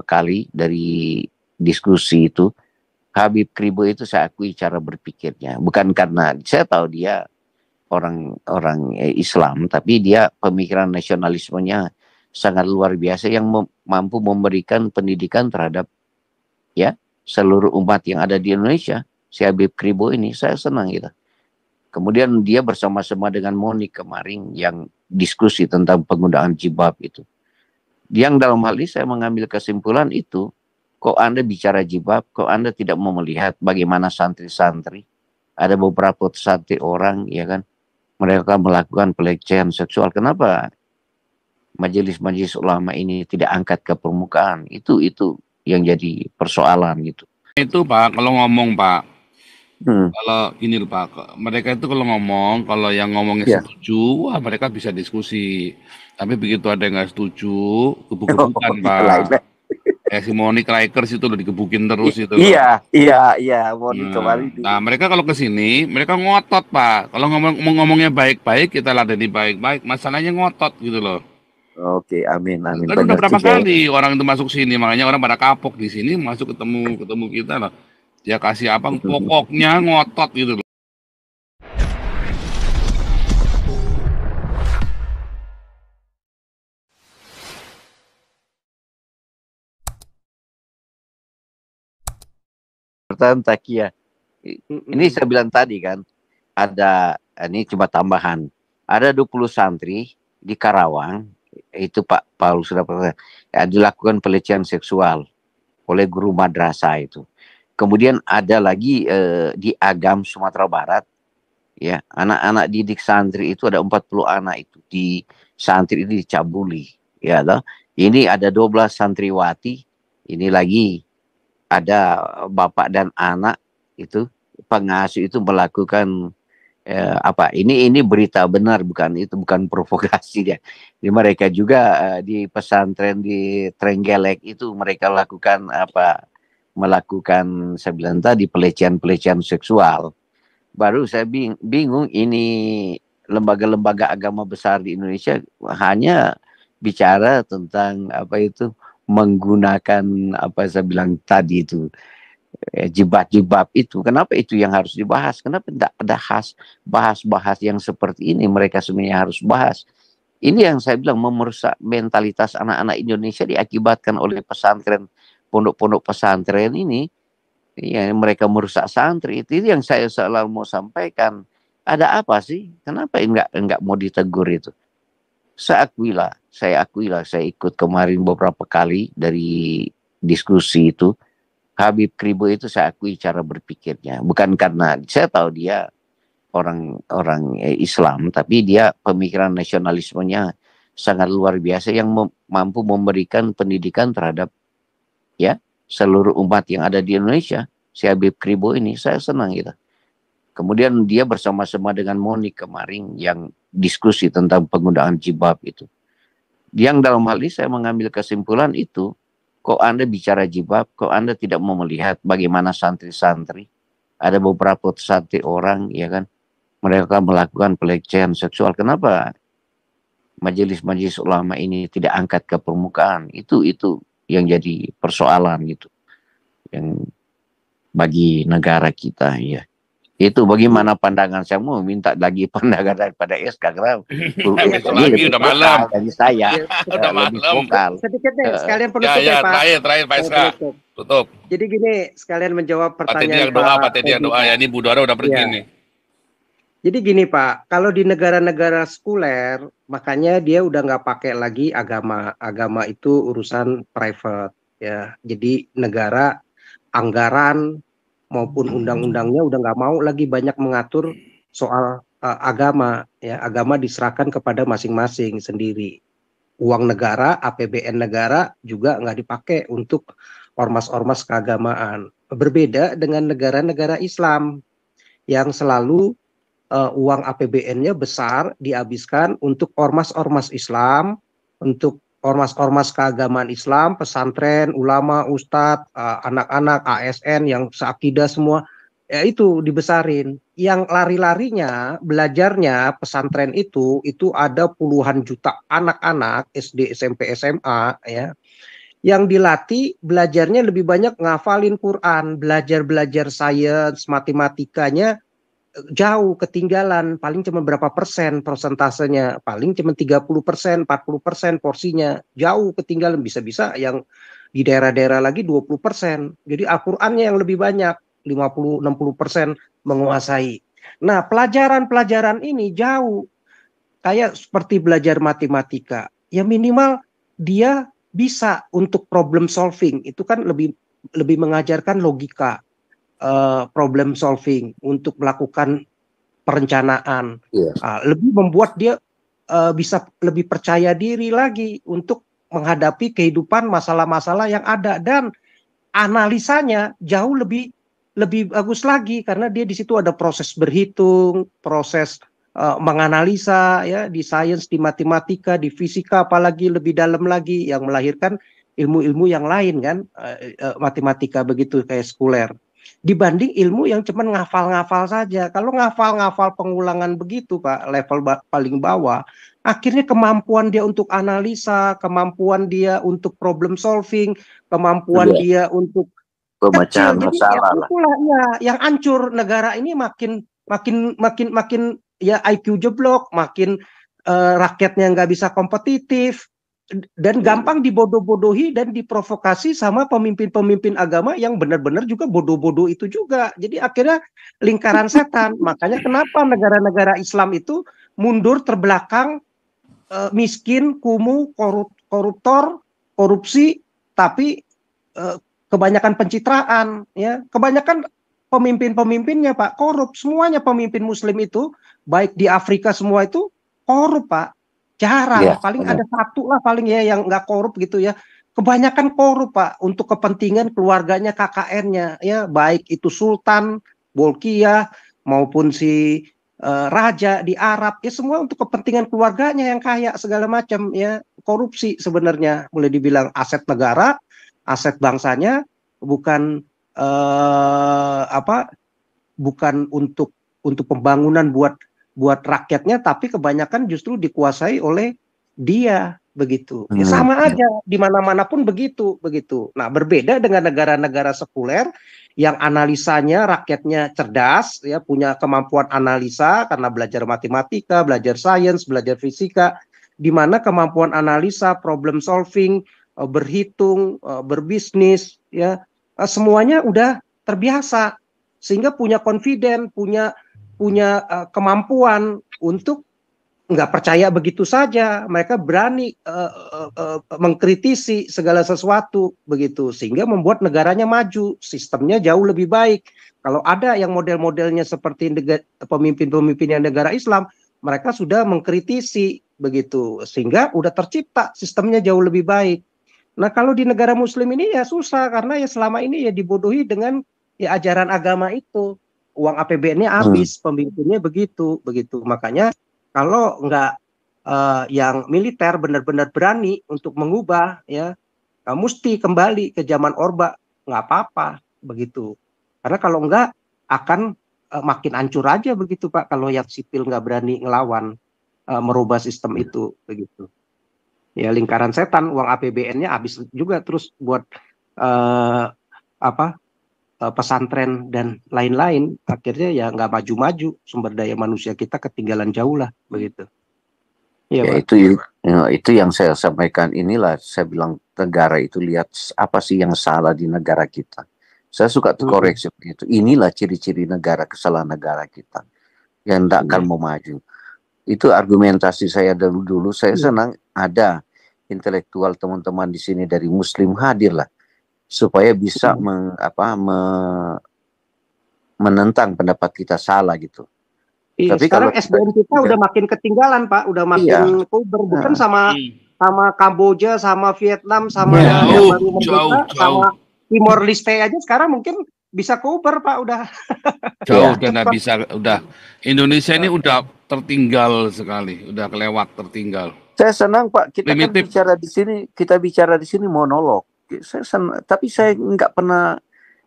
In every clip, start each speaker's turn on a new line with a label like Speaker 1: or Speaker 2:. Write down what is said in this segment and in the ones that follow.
Speaker 1: kali dari diskusi itu, Habib Kribo itu saya akui cara berpikirnya. Bukan karena saya tahu dia orang Islam, tapi dia pemikiran nasionalismenya sangat luar biasa yang mampu memberikan pendidikan terhadap ya seluruh umat yang ada di Indonesia. Si Habib Kribo ini saya senang gitu. Kemudian dia bersama-sama dengan Monik kemarin yang diskusi tentang penggunaan jilbab itu. Yang dalam hal ini saya mengambil kesimpulan itu, kok Anda bicara jilbab, kok Anda tidak mau melihat bagaimana santri-santri, ada beberapa santri orang, ya kan, mereka melakukan pelecehan seksual. Kenapa majelis-majelis ulama ini tidak angkat ke permukaan? Itu yang jadi persoalan gitu.
Speaker 2: Itu Pak, kalau ngomong Pak,
Speaker 1: Hmm.
Speaker 2: kalau gini loh Pak, mereka itu kalau ngomong, kalau yang ngomongnya
Speaker 1: Ya.
Speaker 2: setuju, wah mereka bisa diskusi. Tapi begitu ada yang nggak setuju, gebuk-gebukan
Speaker 1: Oh, ya lain.
Speaker 2: Pak. Kayak si Monique Rikers itu loh digebukin terus itu loh.
Speaker 1: Iya, Monik
Speaker 2: Nah,
Speaker 1: kemarin
Speaker 2: nah, mereka kalau ke sini, mereka ngotot Pak. Kalau ngomongnya baik-baik, kita ladeni baik-baik. Masalahnya ngotot gitu loh.
Speaker 1: Oke, amin,
Speaker 2: Kan udah
Speaker 1: benar
Speaker 2: berapa
Speaker 1: juga ya.
Speaker 2: kali orang itu masuk sini, makanya orang pada kapok di sini, masuk ketemu kita lah. Dia kasih apa? Pokoknya ngotot gitu loh.
Speaker 1: Pertanyaan Takia, ini saya bilang tadi kan, ini cuma tambahan, ada 20 santri di Karawang, itu Pak Paul sudah pernah, ya, dilakukan pelecehan seksual oleh guru madrasah itu. Kemudian ada lagi di Agam, Sumatera Barat, ya, anak-anak didik santri itu ada 40 anak itu di santri ini dicabuli, ya toh. Ini ada 12 santriwati, ini lagi ada bapak dan anak itu pengasuh itu melakukan ini berita benar, bukan provokasi dia. Jadi mereka juga di pesantren di Trenggalek itu mereka melakukan saya bilang tadi pelecehan seksual. Baru saya bingung ini lembaga-lembaga agama besar di Indonesia hanya bicara tentang menggunakan saya bilang tadi itu jibab-jibab itu. Kenapa itu yang harus dibahas? Kenapa tidak ada bahas yang seperti ini? Mereka sebenarnya harus bahas. Ini yang saya bilang merusak mentalitas anak-anak Indonesia diakibatkan oleh pesantren, pondok-pondok pesantren ini. Ya, mereka merusak santri. Itu yang saya selalu mau sampaikan. Ada apa sih? Kenapa enggak mau ditegur itu? Saya akuilah, saya ikut kemarin beberapa kali dari diskusi itu. Habib Kribo itu saya akui cara berpikirnya. Bukan karena saya tahu dia orang Islam, tapi dia pemikiran nasionalismenya sangat luar biasa yang mampu memberikan pendidikan terhadap ya seluruh umat yang ada di Indonesia. Si Habib Kribo ini saya senang gitu. Kemudian dia bersama-sama dengan Monik kemarin yang diskusi tentang penggunaan jilbab itu. Yang dalam hal ini saya mengambil kesimpulan itu, kok Anda bicara jilbab, kok Anda tidak mau melihat bagaimana santri-santri, ada beberapa santri orang, ya kan, mereka melakukan pelecehan seksual. Kenapa majelis-majelis ulama ini tidak angkat ke permukaan? Itu yang jadi persoalan gitu, yang bagi negara kita, ya. Itu bagaimana pandangan saya, mau minta lagi pandangan daripada SK karena
Speaker 2: Besok lagi udah malam.
Speaker 1: dari saya
Speaker 2: Udah
Speaker 1: lebih
Speaker 2: malam.
Speaker 1: vokal.
Speaker 3: Sedikit deh, sekalian penutup
Speaker 2: Ya,
Speaker 3: ya Pak.
Speaker 2: terakhir Pak SK. Tutup.
Speaker 3: Jadi gini, sekalian menjawab
Speaker 2: Pak Teddy
Speaker 3: pertanyaan
Speaker 2: yang doa, Pak Teddy yang
Speaker 3: Edi,
Speaker 2: doa. Ya, ini Bu Dora udah pergi
Speaker 3: Ya.
Speaker 2: nih.
Speaker 3: Jadi gini Pak, kalau di negara-negara sekuler, makanya dia udah nggak pakai lagi agama. Agama itu urusan private, ya. Jadi negara anggaran maupun undang-undangnya udah nggak mau lagi banyak mengatur soal agama, ya. Agama diserahkan kepada masing-masing sendiri. Uang negara, APBN negara juga nggak dipakai untuk ormas-ormas keagamaan. Berbeda dengan negara-negara Islam yang selalu uang APBN-nya besar dihabiskan untuk ormas-ormas Islam, untuk ormas-ormas keagamaan Islam, pesantren, ulama, ustadz, anak-anak, ASN yang seakidah semua, ya itu dibesarin. Yang lari-larinya, belajarnya pesantren itu ada puluhan juta anak-anak SD, SMP, SMA, ya, yang dilatih belajarnya lebih banyak ngafalin Quran, belajar sains, matematikanya jauh ketinggalan, paling cuma berapa persen persentasenya, paling cuma 30%, 40% porsinya, jauh ketinggalan, bisa-bisa yang di daerah-daerah lagi 20%. Jadi Al-Qur'annya yang lebih banyak, 50-60% menguasai. Nah, pelajaran-pelajaran ini jauh kayak seperti belajar matematika. Ya minimal dia bisa untuk problem solving, itu kan lebih mengajarkan logika, problem solving untuk melakukan perencanaan.
Speaker 1: Iya.
Speaker 3: Lebih membuat dia bisa lebih percaya diri lagi untuk menghadapi kehidupan masalah-masalah yang ada, dan analisanya jauh lebih bagus lagi karena dia di situ ada proses berhitung, proses menganalisa, ya, di sains, di matematika, di fisika, apalagi lebih dalam lagi yang melahirkan ilmu-ilmu yang lain kan, matematika begitu kayak sekuler. Dibanding ilmu yang cuma ngafal-ngafal saja. Kalau ngafal-ngafal pengulangan begitu, Pak, level paling bawah, akhirnya kemampuan dia untuk analisa, kemampuan dia untuk problem solving, kemampuan
Speaker 1: Iya.
Speaker 3: dia untuk
Speaker 1: Pemecahan
Speaker 3: kecil. Jadi ya
Speaker 1: masalah lah.
Speaker 3: itulah ya yang hancur negara ini, makin ya IQ jeblok, makin rakyatnya nggak bisa kompetitif dan gampang dibodoh-bodohi dan diprovokasi sama pemimpin-pemimpin agama yang benar-benar juga bodoh-bodoh itu juga. Jadi akhirnya lingkaran setan. Makanya kenapa negara-negara Islam itu mundur terbelakang, miskin, kumuh, koruptor, korupsi, tapi kebanyakan pencitraan, ya, kebanyakan pemimpin-pemimpinnya Pak korup, semuanya pemimpin Muslim itu baik di Afrika semua itu korup Pak, jarang, paling ada satu lah paling ya yang nggak korup gitu ya, kebanyakan korup Pak untuk kepentingan keluarganya, KKN-nya, ya, baik itu Sultan Bolkiah maupun si raja di Arab, ya semua untuk kepentingan keluarganya yang kaya segala macam, ya, korupsi sebenarnya, boleh dibilang aset negara, aset bangsanya, bukan bukan untuk pembangunan buat rakyatnya, tapi kebanyakan justru dikuasai oleh dia begitu. Ya sama aja di mana-mana pun begitu. Nah, berbeda dengan negara-negara sekuler yang analisanya rakyatnya cerdas, ya, punya kemampuan analisa karena belajar matematika, belajar sains, belajar fisika, di mana kemampuan analisa, problem solving, berhitung, berbisnis, ya, semuanya udah terbiasa sehingga punya confident, punya kemampuan untuk nggak percaya begitu saja, mereka berani mengkritisi segala sesuatu begitu, sehingga membuat negaranya maju, sistemnya jauh lebih baik. Kalau ada yang model-modelnya seperti pemimpin-pemimpin yang negara Islam, mereka sudah mengkritisi begitu, sehingga udah tercipta sistemnya jauh lebih baik. Nah, kalau di negara Muslim ini ya susah karena ya selama ini ya dibodohi dengan ya ajaran agama itu, uang APBN-nya habis, pemimpinnya begitu. Makanya kalau nggak yang militer benar-benar berani untuk mengubah, ya, mesti kembali ke zaman Orba, nggak apa-apa begitu. Karena kalau nggak akan makin hancur aja begitu Pak, kalau yang sipil nggak berani ngelawan, merubah sistem itu begitu. Ya lingkaran setan, uang APBN-nya habis juga terus buat pesantren dan lain-lain, akhirnya ya nggak maju-maju, sumber daya manusia kita ketinggalan jauh lah begitu.
Speaker 1: Ya, itu yang saya sampaikan, inilah saya bilang negara itu lihat apa sih yang salah di negara kita. Saya suka koreksi begitu. Inilah ciri-ciri negara, kesalahan negara kita yang tidak akan mau maju. Itu argumentasi saya dulu. Saya senang ada intelektual teman-teman di sini dari Muslim hadir lah, supaya bisa menentang pendapat kita salah gitu.
Speaker 3: Tapi sekarang SDM kita udah makin ketinggalan Pak, udah makin kuber, bukan sama Kamboja, sama Vietnam, sama yang baru merdeka, sama Timor Leste aja sekarang mungkin bisa kuber Pak, udah
Speaker 2: jauh dan nggak bisa, udah Indonesia ini udah tertinggal sekali, udah kelewat, tertinggal.
Speaker 1: Saya senang Pak, kita kan bicara di sini monolog. Saya senang, tapi saya nggak pernah.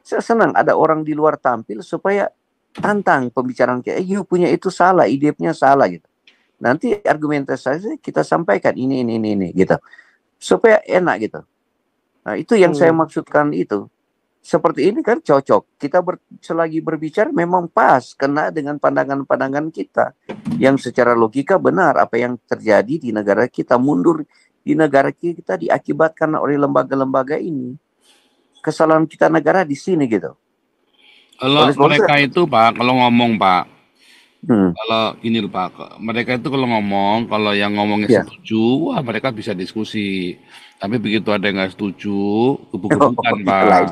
Speaker 1: Saya senang ada orang di luar tampil supaya tantang pembicaraan kita. You punya itu salah, ide-nya salah gitu. Nanti argumentasi kita sampaikan ini gitu, supaya enak gitu. Nah, itu yang saya
Speaker 3: Hmm.
Speaker 1: maksudkan itu. Seperti ini kan cocok. Kita selagi berbicara memang pas kena dengan pandangan-pandangan kita yang secara logika benar. Apa yang terjadi di negara kita, mundur di negara kita diakibatkan oleh lembaga-lembaga ini. Kesalahan kita negara di sini gitu.
Speaker 2: Kalau
Speaker 1: Oleh sebab itu,
Speaker 2: mereka itu Pak, kalau ngomong Pak,
Speaker 1: hmm,
Speaker 2: kalau gini loh Pak, mereka itu kalau ngomong, kalau yang ngomongnya
Speaker 1: ya.
Speaker 2: setuju, wah mereka bisa diskusi. Tapi begitu ada yang nggak setuju, gebuk-gebukan
Speaker 1: Oh, iya
Speaker 2: Pak.
Speaker 1: lain.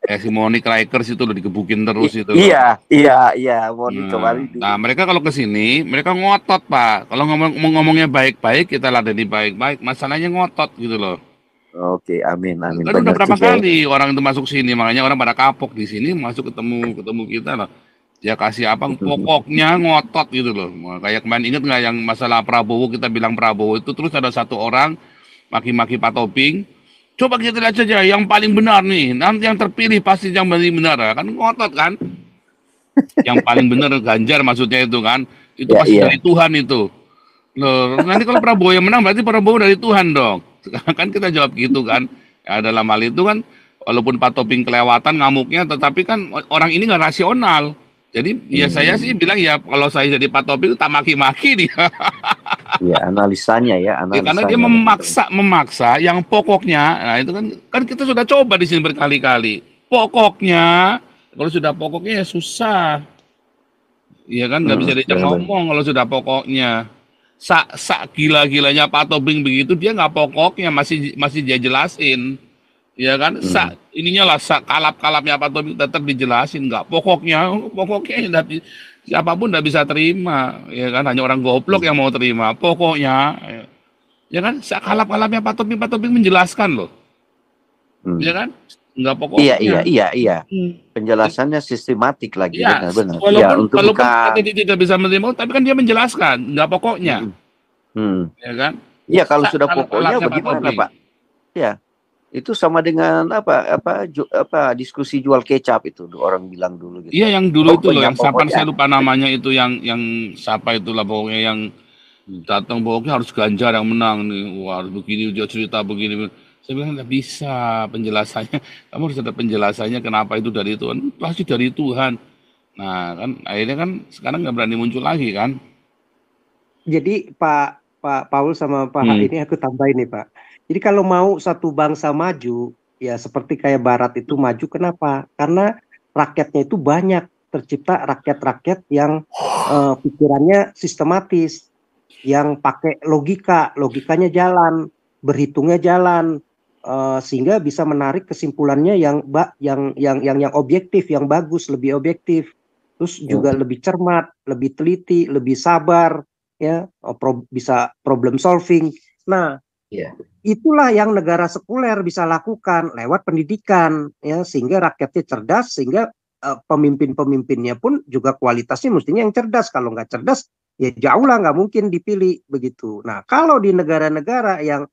Speaker 2: Si Monique Lakers itu loh digebukin terus itu loh.
Speaker 1: Iya, iya, iya. Moni kemarin di.
Speaker 2: Nah, mereka kalau ke sini, mereka ngotot Pak. Kalau ngomongnya baik-baik, kita ladeni baik-baik. Masalahnya ngotot gitu loh.
Speaker 1: Oke, amin, amin.
Speaker 2: Kan udah
Speaker 1: Benar
Speaker 2: berapa
Speaker 1: juga ya.
Speaker 2: kali orang itu masuk sini, makanya orang pada kapok di sini masuk ketemu ketemu kita loh. Dia kasih apa pokoknya ngotot gitu loh. Kayak kemarin inget nggak yang masalah Prabowo, kita bilang Prabowo itu terus ada satu orang maki-maki Pak Toping. Coba kita lihat saja yang paling benar nih. Nanti yang terpilih pasti yang paling benar. Kan ngotot kan. Yang paling benar Ganjar maksudnya itu kan. Itu
Speaker 1: Ya,
Speaker 2: pasti dari
Speaker 1: iya.
Speaker 2: Tuhan itu. Loh, nanti kalau Prabowo yang menang berarti Prabowo dari Tuhan dong. Kan kita jawab gitu kan. Ya, dalam hal itu kan walaupun Pak Toping kelewatan ngamuknya, tetapi kan orang ini nggak rasional. Jadi ya saya sih
Speaker 1: Hmm,
Speaker 2: bilang ya kalau saya jadi Pak Toping tak maki-maki dia.
Speaker 1: ya, analisanya ya,
Speaker 2: Ya, karena dia
Speaker 1: analisanya benar.
Speaker 2: memaksa yang pokoknya. Nah itu kan kan kita sudah coba di sini berkali-kali. Pokoknya kalau sudah pokoknya ya susah. Iya kan nggak bisa diajak
Speaker 1: Benar-benar.
Speaker 2: ngomong kalau sudah pokoknya. Sak gila-gilanya Pak Tobing begitu dia nggak pokoknya masih masih dia jelasin. Ya kan
Speaker 1: Hmm.
Speaker 2: ininya lah sak kalap-kalapnya Pak Tobing tetap dijelasin nggak pokoknya siapapun nggak bisa terima ya kan hanya orang goblok
Speaker 1: Hmm.
Speaker 2: yang mau terima pokoknya ya kan sak kalap-kalapnya Pak Tobing menjelaskan loh ya
Speaker 1: Hmm.
Speaker 2: kan nggak
Speaker 1: Iya, iya,
Speaker 2: pokoknya.
Speaker 1: iya, iya.
Speaker 2: Hmm.
Speaker 1: Penjelasannya sistematik lagi,
Speaker 2: Ya,
Speaker 1: benar-benar. Iya,
Speaker 2: walaupun
Speaker 1: untuk
Speaker 2: walaupun
Speaker 1: bukan.
Speaker 2: kata dia tidak bisa menerima, tapi kan dia menjelaskan, nggak pokoknya,
Speaker 1: Hmm. Hmm.
Speaker 2: ya kan?
Speaker 1: Iya, kalau
Speaker 2: Sak
Speaker 1: sudah pokoknya
Speaker 2: kalap-kalapnya Pak
Speaker 1: bagaimana,
Speaker 2: Tobing.
Speaker 1: Pak? Ya, itu sama dengan apa diskusi jual kecap itu orang bilang dulu gitu.
Speaker 2: Iya, yang dulu itu loh,
Speaker 1: Pokoknya,
Speaker 2: yang siapa
Speaker 1: pokoknya.
Speaker 2: saya lupa namanya itu, yang siapa itulah pokoknya yang datang pokoknya harus Ganjar yang menang nih, wah harus begini dia cerita begini. Saya bilang nggak bisa penjelasannya, kamu harus ada penjelasannya kenapa itu dari Tuhan, pasti dari Tuhan. Nah kan akhirnya kan sekarang nggak berani muncul lagi kan?
Speaker 3: Jadi Pak Pak Paul sama Pak
Speaker 2: Hmm.
Speaker 3: ini aku tambahin nih Pak. Jadi kalau mau satu bangsa maju, ya seperti kayak Barat itu maju, kenapa? Karena rakyatnya itu banyak, tercipta rakyat-rakyat yang pikirannya sistematis, yang pakai logika, logikanya jalan, berhitungnya jalan, sehingga bisa menarik kesimpulannya yang objektif, yang bagus, lebih objektif. Terus juga lebih cermat, lebih teliti, lebih sabar, ya bisa problem solving. Nah,
Speaker 1: Iya.
Speaker 3: itulah yang negara sekuler bisa lakukan lewat pendidikan, ya sehingga rakyatnya cerdas, sehingga pemimpin-pemimpinnya pun juga kualitasnya mestinya yang cerdas. Kalau nggak cerdas, ya jauh lah nggak mungkin dipilih begitu. Nah, kalau di negara-negara yang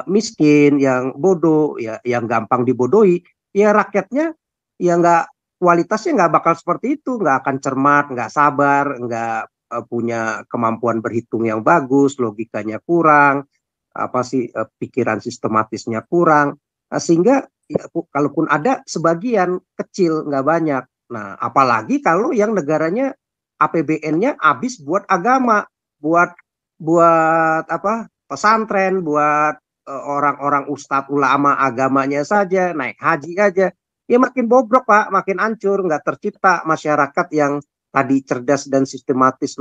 Speaker 3: miskin, yang bodoh, ya yang gampang dibodohi, ya rakyatnya ya nggak, kualitasnya nggak bakal seperti itu, nggak akan cermat, nggak sabar, nggak punya kemampuan berhitung yang bagus, logikanya kurang, apa sih pikiran sistematisnya kurang, sehingga ya, kalaupun ada sebagian kecil nggak banyak. Nah, apalagi kalau yang negaranya APBN-nya habis buat agama, buat buat apa pesantren, buat orang-orang ustadz ulama agamanya saja, naik haji aja, ya makin bobrok Pak, makin hancur, nggak tercipta masyarakat yang tadi cerdas dan sistematis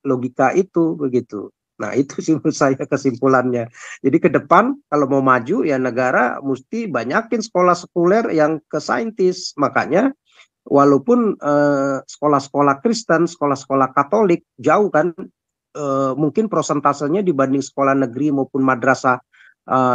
Speaker 3: logika itu begitu. Nah itu sih menurut saya kesimpulannya. Jadi ke depan kalau mau maju ya negara mesti banyakin sekolah sekuler yang ke saintis. Makanya walaupun sekolah-sekolah Kristen, sekolah-sekolah Katolik jauh kan, mungkin prosentasenya dibanding sekolah negeri maupun madrasah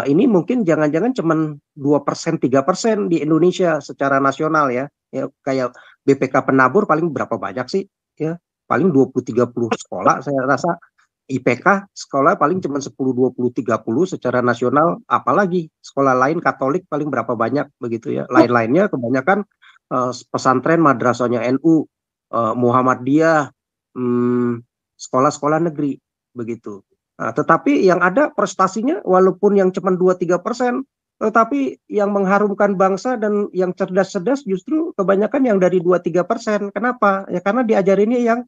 Speaker 3: ini mungkin jangan-jangan cuma 2% 3% di Indonesia secara nasional ya. Ya kayak BPK Penabur paling berapa banyak sih ya? Paling 20-30 sekolah saya rasa. IPK sekolah paling cuma 10, 20, 30 secara nasional, apalagi sekolah lain Katolik paling berapa banyak begitu ya. Lain-lainnya kebanyakan pesantren madrasahnya NU, Muhammadiyah, sekolah-sekolah negeri begitu. Nah, tetapi yang ada prestasinya walaupun yang cuma 2-3%, Tetapi yang mengharumkan bangsa dan yang cerdas-cerdas justru kebanyakan yang dari 2-3%. Kenapa? Ya karena diajarinnya yang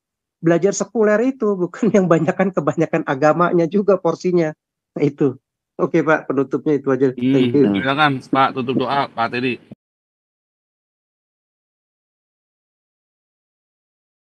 Speaker 3: belajar sekuler itu, bukan yang kebanyakan agamanya juga porsinya. Nah itu. Oke Pak, penutupnya itu aja. Thank you.
Speaker 2: Silakan Pak tutup doa Pak Teddy.